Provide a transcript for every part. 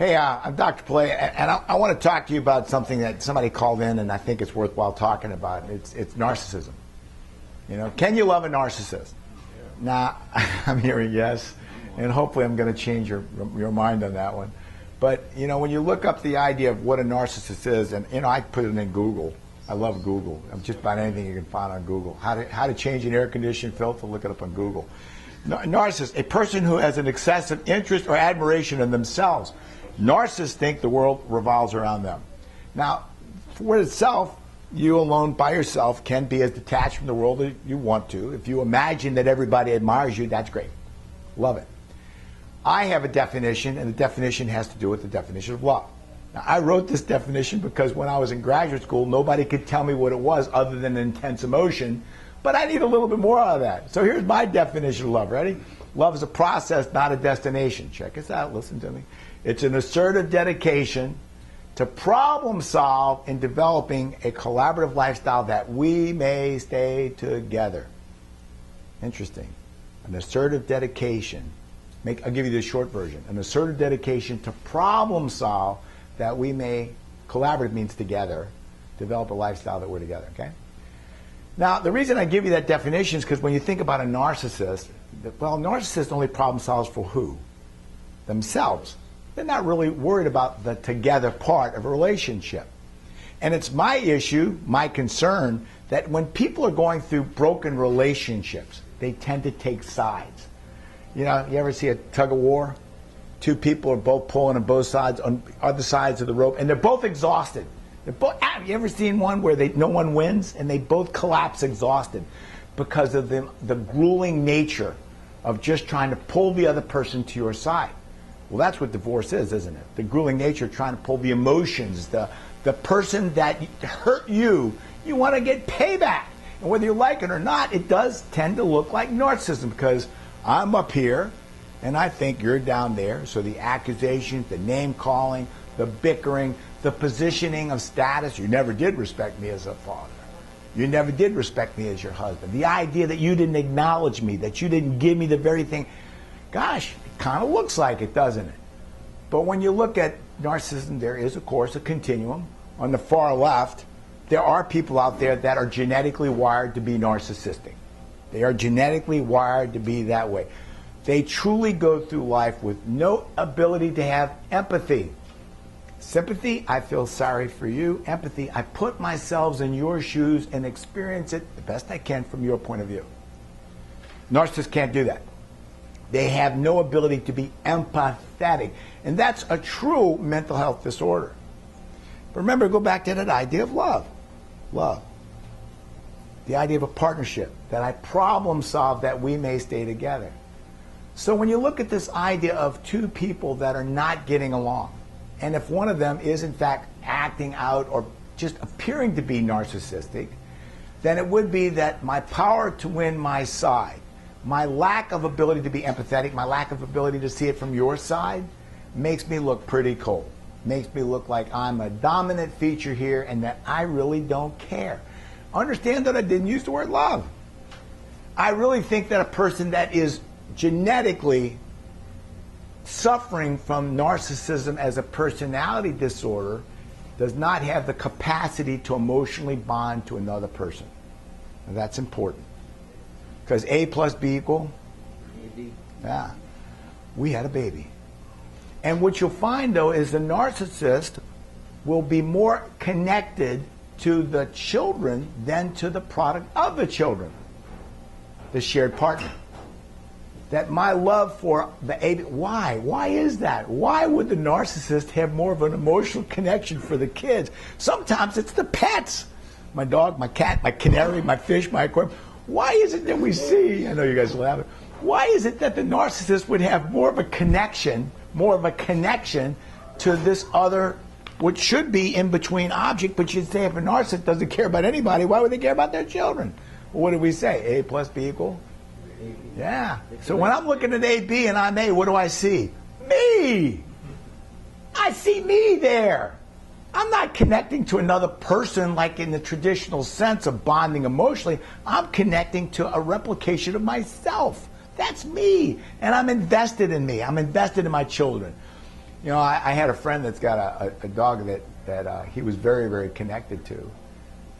Hey, I'm Dr. Pilet, and I want to talk to you about something that somebody called in, and I think it's worthwhile talking about. It's narcissism. You know, can you love a narcissist? Now, I'm hearing yes, and hopefully I'm going to change your mind on that one. But, you know, when you look up the idea of what a narcissist is, and, you know, I put it in Google. I love Google. Just about anything you can find on Google. How to change an air conditioning filter, look it up on Google. Narcissist, a person who has an excessive interest or admiration in themselves. Narcissists think the world revolves around them. Now, for itself, you alone by yourself can be as detached from the world as you want to. If you imagine that everybody admires you, that's great. Love it. I have a definition, and the definition has to do with the definition of love. Now, I wrote this definition because when I was in graduate school, nobody could tell me what it was other than intense emotion, but I need a little bit more out of that. So here's my definition of love. Ready? Love is a process, not a destination. Check this out. Listen to me. It's an assertive dedication to problem solve in developing a collaborative lifestyle that we may stay together. Interesting. An assertive dedication. I'll give you the short version. An assertive dedication to problem solve that we may, collaborative means together, develop a lifestyle that we're together, okay? Now, the reason I give you that definition is because when you think about a narcissist, well, a narcissist only problem solves for who? Themselves. They're not really worried about the together part of a relationship. And it's my issue, my concern, that when people are going through broken relationships, they tend to take sides. You know, you ever see a tug of war? Two people are both pulling on both sides, on other sides of the rope, and they're both exhausted. Have you ever seen one where no one wins and they both collapse exhausted because of the grueling nature of just trying to pull the other person to your side? Well, that's what divorce is, isn't it? The grueling nature of trying to pull the emotions, the person that hurt you, you want to get payback. And whether you like it or not, it does tend to look like narcissism because I'm up here and I think you're down there. So the accusations, the name calling, the bickering, the positioning of status. You never did respect me as a father. You never did respect me as your husband. The idea that you didn't acknowledge me, that you didn't give me the very thing. Gosh, it kind of looks like it, doesn't it? But when you look at narcissism, there is, of course, a continuum. On the far left, there are people out there that are genetically wired to be narcissistic. They are genetically wired to be that way. They truly go through life with no ability to have empathy. Sympathy, I feel sorry for you. Empathy, I put myself in your shoes and experience it the best I can from your point of view. Narcissists can't do that. They have no ability to be empathetic. And that's a true mental health disorder. But remember, go back to that idea of love. Love. The idea of a partnership, that I problem solve that we may stay together. So when you look at this idea of two people that are not getting along, and if one of them is in fact acting out or just appearing to be narcissistic, then it would be that my power to win my side, my lack of ability to be empathetic, my lack of ability to see it from your side, makes me look pretty cold. Makes me look like I'm a dominant feature here and that I really don't care. Understand that I didn't use the word love. I really think that a person that is genetically suffering from narcissism as a personality disorder does not have the capacity to emotionally bond to another person. And that's important. Because A plus B equal? AB. Yeah. We had a baby. And what you'll find, though, is the narcissist will be more connected to the children than to the product of the children, the shared partner. That my love for the AB, why? Why is that? Why would the narcissist have more of an emotional connection for the kids? Sometimes it's the pets. My dog, my cat, my canary, my fish, my aquarium. Why is it that we see, I know you guys laugh, why is it that the narcissist would have more of a connection to this other, which should be in between object, but you'd say if a narcissist doesn't care about anybody, why would they care about their children? Well, what do we say? A plus B equal? Yeah. So when I'm looking at AB and I'm A, what do I see? Me! I see me there. I'm not connecting to another person like in the traditional sense of bonding emotionally. I'm connecting to a replication of myself. That's me. And I'm invested in me. I'm invested in my children. You know, I had a friend that's got a dog that he was very, very connected to.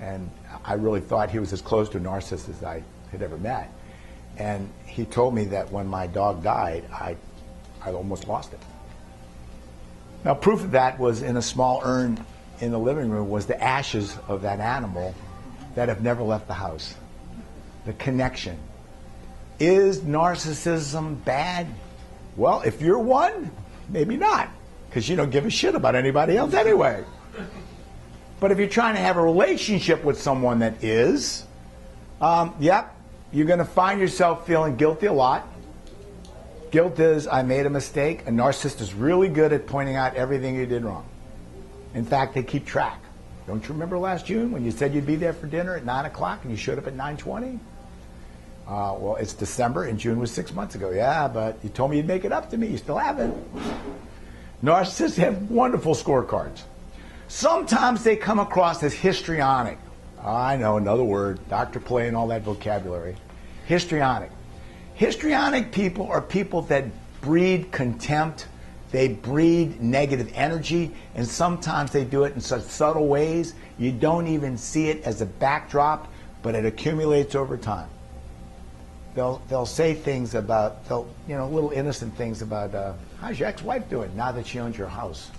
And I really thought he was as close to a narcissist as I had ever met. And he told me that when my dog died, I almost lost it. Now, proof of that was in a small urn in the living room was the ashes of that animal that have never left the house. The connection. Is narcissism bad? Well, if you're one, maybe not, because you don't give a shit about anybody else anyway. But if you're trying to have a relationship with someone that is, yep, you're going to find yourself feeling guilty a lot. Guilt is, I made a mistake. A narcissist is really good at pointing out everything you did wrong. In fact, they keep track. Don't you remember last June when you said you'd be there for dinner at 9 o'clock and you showed up at 9:20? Well, it's December and June was 6 months ago. Yeah, but you told me you'd make it up to me. You still haven't. Narcissists have wonderful scorecards. Sometimes they come across as histrionic. I know, another word. Dr. Pilet and all that vocabulary. Histrionic. Histrionic people are people that breed contempt. They breed negative energy, and sometimes they do it in such subtle ways you don't even see it as a backdrop, but it accumulates over time. They'll say things about, little innocent things about, how's your ex-wife doing now that she owns your house?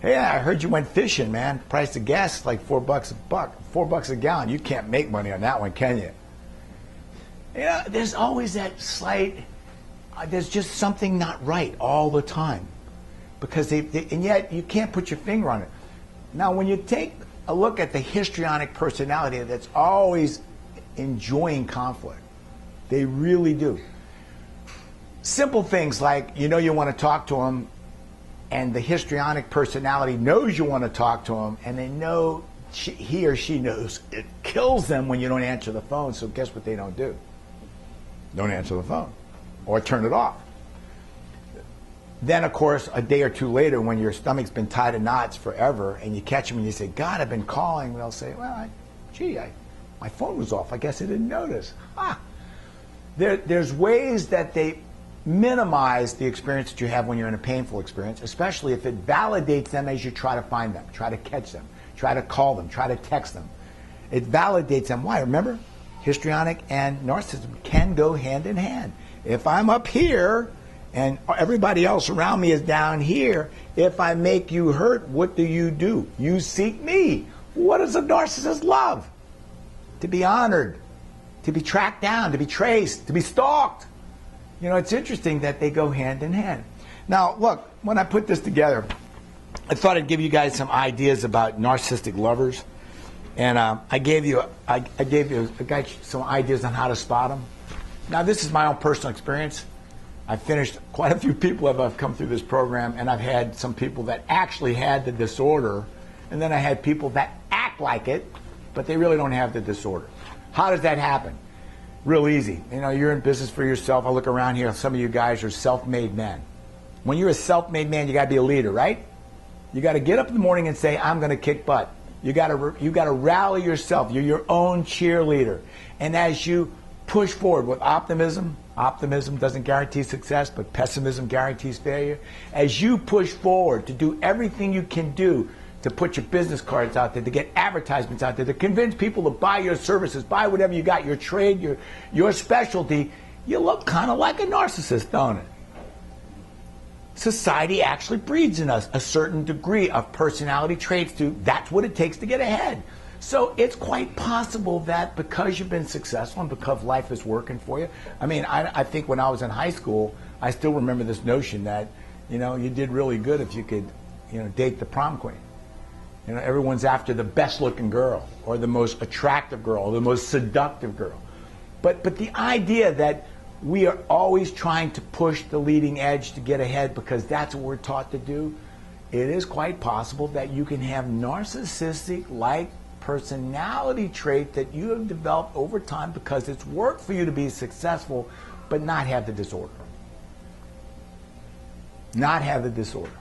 Hey, I heard you went fishing, man. Price of gas is like $4 a gallon. You can't make money on that one, can you? There's always that slight, there's just something not right all the time. Because and yet you can't put your finger on it. Now, when you take a look at the histrionic personality that's always enjoying conflict, they really do. Simple things like, you want to talk to them, and the histrionic personality knows you want to talk to them, and they know he or she knows it kills them when you don't answer the phone. So guess what they don't do? Don't answer the phone or turn it off. Then, of course, a day or two later, when your stomach's been tied in knots forever and you catch them and you say, God, I've been calling, they'll say, well, my phone was off. I guess I didn't notice. There's ways that they minimize the experience that you have when you're in a painful experience, especially if it validates them as you try to find them, try to catch them, try to call them, try to text them. It validates them. Why? Remember, histrionic and narcissism can go hand in hand. If I'm up here and everybody else around me is down here, if I make you hurt, what do? You seek me. What does a narcissist love? To be honored, to be tracked down, to be traced, to be stalked. It's interesting that they go hand in hand. Now, look, when I put this together, I thought I'd give you guys some ideas about narcissistic lovers. And I gave you some ideas on how to spot them. Now, this is my own personal experience. I've finished quite a few people have come through this program, and I've had some people that actually had the disorder, and then I had people that act like it, but they really don't have the disorder. How does that happen? Real easy. You're in business for yourself. I look around here, some of you guys are self-made men. When you're a self-made man, you got to be a leader, right? You got to get up in the morning and say, I'm going to kick butt. You got to rally yourself. You're your own cheerleader. And as you push forward with optimism doesn't guarantee success, but pessimism guarantees failure. As you push forward to do everything you can do to put your business cards out there, to get advertisements out there, to convince people to buy your services, buy whatever you got, your trade, your specialty, you look kind of like a narcissist, don't it? Society actually breeds in us a certain degree of personality traits. That's what it takes to get ahead. So it's quite possible that because you've been successful and because life is working for you, I think when I was in high school, I still remember this notion that, you did really good if you could, date the prom queen. Everyone's after the best looking girl or the most attractive girl or the most seductive girl. But the idea that we are always trying to push the leading edge to get ahead because that's what we're taught to do, it is quite possible that you can have narcissistic-like personality trait that you have developed over time because it's worked for you to be successful, but not have the disorder. Not have the disorder.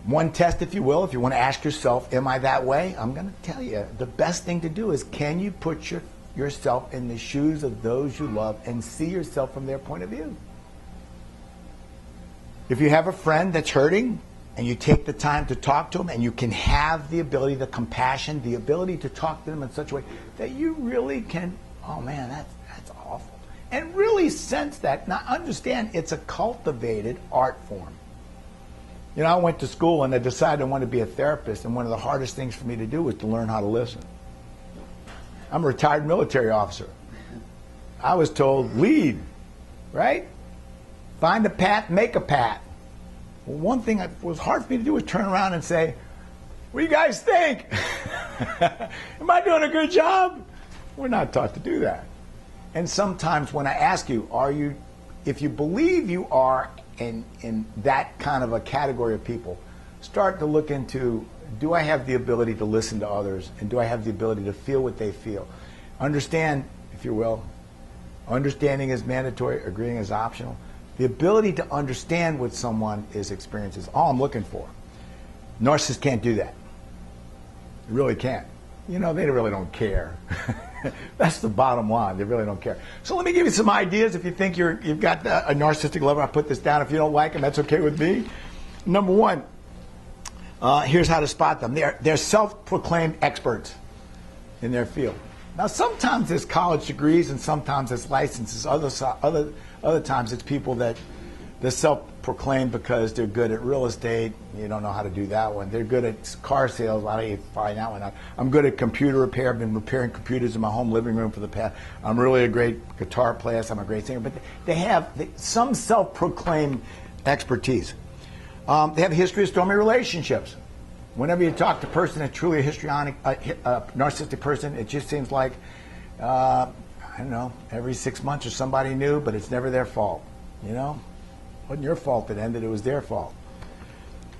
One test, if you will, if you want to ask yourself, am I that way? I'm going to tell you, the best thing to do is, can you put yourself in the shoes of those you love and see yourself from their point of view? If you have a friend that's hurting and you take the time to talk to them and you can have the ability, the compassion, the ability to talk to them in such a way that you really can, oh man, that's awful. And really sense that. Now understand it's a cultivated art form. You know, I went to school and I decided I wanted to be a therapist, and one of the hardest things for me to do was to learn how to listen. I'm a retired military officer. I was told, lead, right? Find a path, make a path. Well, one thing that was hard for me to do was turn around and say, what do you guys think? Am I doing a good job? We're not taught to do that. And sometimes when I ask you, if you believe you are in that kind of a category of people, start to look into, do I have the ability to listen to others, and do I have the ability to feel what they feel? Understand, if you will, understanding is mandatory, agreeing is optional. The ability to understand what someone is experiencing is all I'm looking for. Narcissists can't do that. They really can't. You know, they really don't care. That's the bottom line. They really don't care. So let me give you some ideas. If you think you've got a narcissistic lover, I'll put this down. If you don't like them, that's okay with me. Number one, here's how to spot them. They're self-proclaimed experts in their field. Now, sometimes it's college degrees and sometimes it's licenses. Other times it's people that they're self-proclaimed because they're good at real estate. You don't know how to do that one. They're good at car sales. How do you find that one out? I'm good at computer repair. I've been repairing computers in my home living room for the past. I'm really a great guitar player. I'm a great singer. But they have some self-proclaimed expertise. They have a history of stormy relationships. Whenever you talk to a person that's truly a histrionic, narcissistic person, it just seems like, I don't know, every 6 months there's somebody new, but it's never their fault. You know? It wasn't your fault it ended, it was their fault.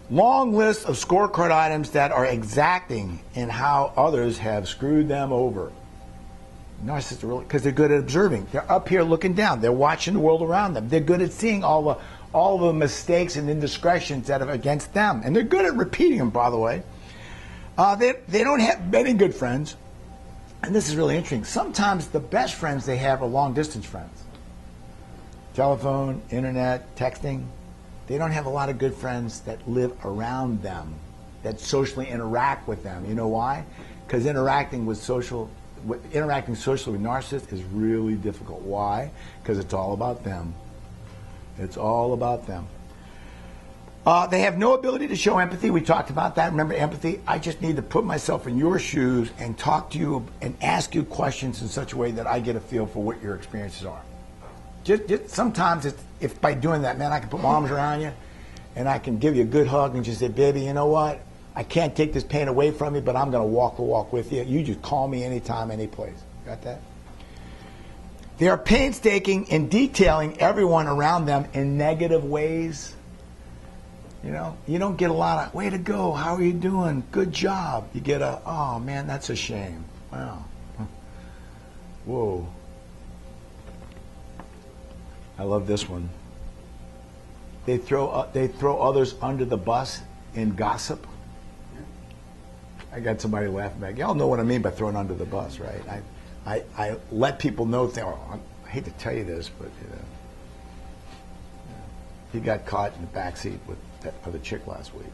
Long list of scorecard items that are exacting in how others have screwed them over. Narcissists are really, because they're good at observing. They're up here looking down. They're watching the world around them. They're good at seeing all the mistakes and indiscretions that are against them. And they're good at repeating them, by the way. They don't have many good friends. And this is really interesting. Sometimes the best friends they have are long-distance friends. Telephone, internet, texting. They don't have a lot of good friends that live around them, that socially interact with them. You know why? Because interacting socially with narcissists is really difficult. Why? Because it's all about them. It's all about them. They have no ability to show empathy. We talked about that. Remember empathy? I just need to put myself in your shoes and talk to you and ask you questions in such a way that I get a feel for what your experiences are. Just sometimes, if by doing that, man, I can put my arms around you and I can give you a good hug and just say, baby, you know what? I can't take this pain away from you, but I'm going to walk the walk with you. You just call me anytime, any place. Got that? They are painstaking in detailing everyone around them in negative ways. You know, you don't get a lot of, way to go, how are you doing, good job. You get a, oh man, that's a shame. Wow. Whoa. I love this one. They throw others under the bus in gossip. I got somebody laughing back. Y'all know what I mean by throwing under the bus, right? I let people know. I hate to tell you this, but he got caught in the backseat with that other chick last week.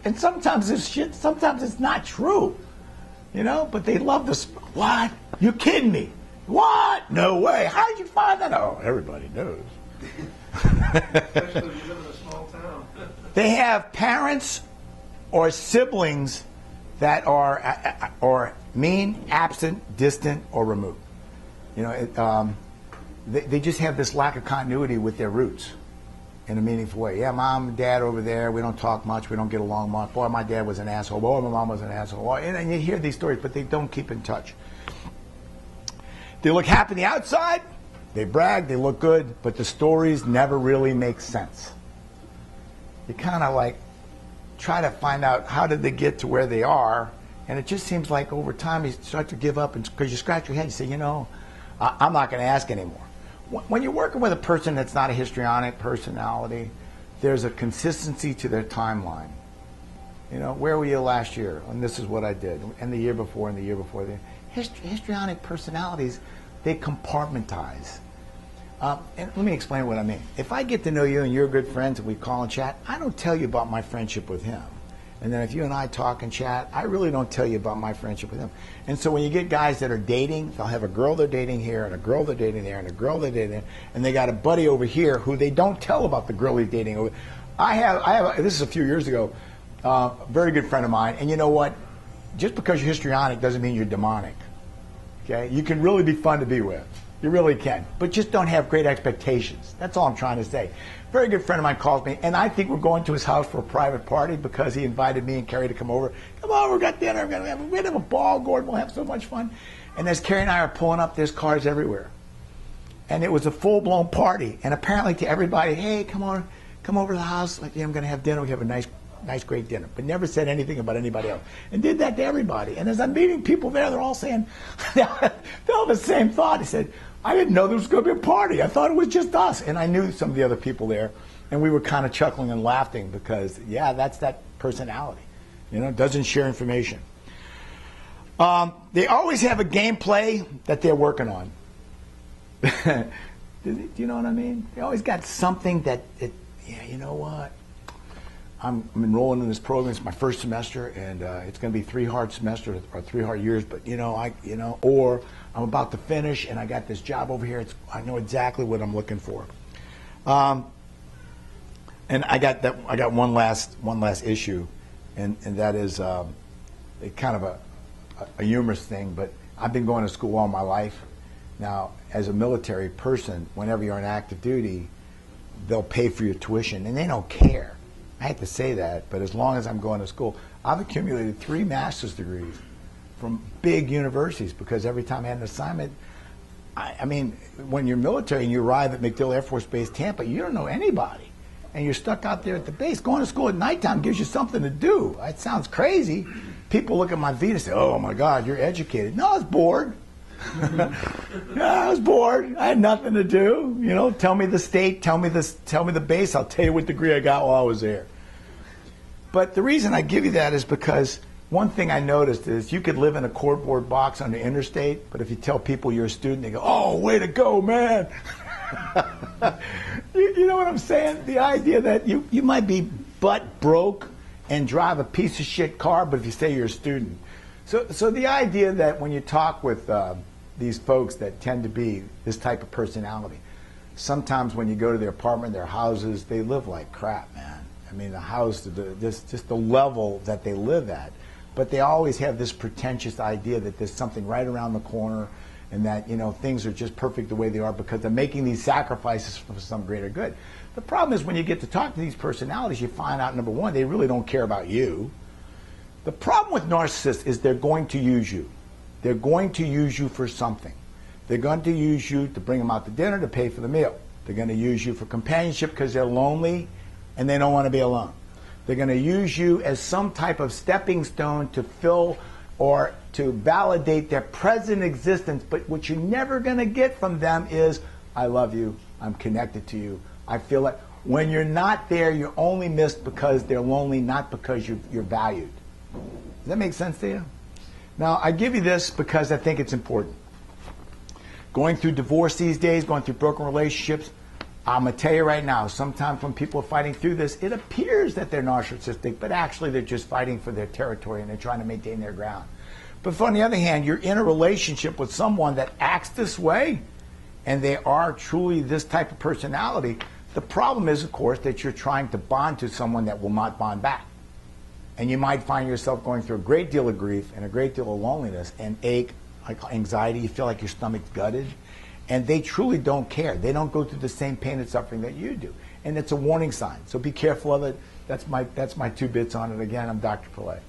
And sometimes it's shit. Sometimes it's not true, you know. But they love this. What? You kidding me? What? No way. How did you find that? Oh, everybody knows. Especially if you live in a small town. They have parents or siblings that are mean, absent, distant, or removed. You know, they just have this lack of continuity with their roots in a meaningful way. Yeah, mom and dad over there, we don't talk much, we don't get along much. Boy, my dad was an asshole. Boy, my mom was an asshole. Boy, and you hear these stories, but they don't keep in touch. They look happy on the outside, they brag, they look good, but the stories never really make sense. You kind of like try to find out how did they get to where they are, and it just seems like over time you start to give up, and because you scratch your head and say, you know, I'm not going to ask anymore. When you're working with a person that's not a histrionic personality, there's a consistency to their timeline. You know, where were you last year? And this is what I did. And the year before, and the year before. Histrionic personalities, they compartmentize. And let me explain what I mean. If I get to know you and you're good friends and we call and chat, I don't tell you about my friendship with him. And then if you and I talk and chat, I really don't tell you about my friendship with him. And so when you get guys that are dating, they'll have a girl they're dating here and a girl they're dating there and a girl they're dating there, and they got a buddy over here who they don't tell about the girl he's dating over. This is a few years ago, a very good friend of mine, and you know what? Just because you're histrionic doesn't mean you're demonic. Okay? You can really be fun to be with. You really can. But just don't have great expectations. That's all I'm trying to say. Very good friend of mine calls me, and I think we're going to his house for a private party because he invited me and Carrie to come over. Come on, we got dinner. We're going to have a ball, Gordon. We'll have so much fun. And as Carrie and I are pulling up, there's cars everywhere. And it was a full-blown party. And apparently to everybody, hey, come over to the house. Like, yeah, I'm going to have dinner. We have a nice, great dinner. But never said anything about anybody else. And did that to everybody. And as I'm meeting people there, they're all saying, they all have the same thought. He said, I didn't know there was going to be a party. I thought it was just us. And I knew some of the other people there. And we were kind of chuckling and laughing because, yeah, that's that personality. You know, doesn't share information. They always have a gameplay that they're working on. Do you know what I mean? They always got something that, yeah, you know what? I'm enrolling in this program. It's my first semester, and it's going to be 3 hard semesters or 3 hard years. But or I'm about to finish, and I got this job over here. I know exactly what I'm looking for. And I got one last issue, and that is kind of a humorous thing. But I've been going to school all my life. Now, as a military person, whenever you're on active duty, they'll pay for your tuition, and they don't care. I hate to say that, but as long as I'm going to school, I've accumulated 3 master's degrees from big universities because every time I had an assignment, I mean, when you're military and you arrive at MacDill Air Force Base, Tampa, you don't know anybody. And you're stuck out there at the base. Going to school at nighttime gives you something to do. It sounds crazy. People look at my feet and say, oh my God, you're educated. No, I was bored. Yeah, I was bored. I had nothing to do. You know, tell me the state, tell me the base. I'll tell you what degree I got while I was there. But the reason I give you that is because one thing I noticed is you could live in a cardboard box on the interstate, but if you tell people you're a student, they go, oh, way to go, man. You know what I'm saying? The idea that you might be butt broke and drive a piece of shit car, but if you say you're a student. So the idea that when you talk with these folks that tend to be this type of personality, sometimes when you go to their apartment, their houses, they live like crap, man. I mean, the house, just the level that they live at. But they always have this pretentious idea that there's something right around the corner and that, you know, things are just perfect the way they are because they're making these sacrifices for some greater good. The problem is when you get to talk to these personalities, you find out, number one, they really don't care about you. The problem with narcissists is they're going to use you. They're going to use you for something. They're going to use you to bring them out to dinner, to pay for the meal. They're going to use you for companionship because they're lonely and they don't want to be alone. They're going to use you as some type of stepping stone to fill or to validate their present existence. But what you're never going to get from them is, I love you, I'm connected to you, I feel like. When you're not there, you're only missed because they're lonely, not because you're valued. Does that make sense to you? Now, I give you this because I think it's important. Going through divorce these days, going through broken relationships, I'm going to tell you right now, sometimes when people are fighting through this, it appears that they're narcissistic, but actually they're just fighting for their territory and they're trying to maintain their ground. But on the other hand, you're in a relationship with someone that acts this way, and they are truly this type of personality. The problem is, of course, that you're trying to bond to someone that will not bond back. And you might find yourself going through a great deal of grief and a great deal of loneliness and ache, like anxiety. You feel like your stomach's gutted. And they truly don't care. They don't go through the same pain and suffering that you do. And it's a warning sign. So be careful of it. That's my 2 bits on it. Again, I'm Dr. Pilet.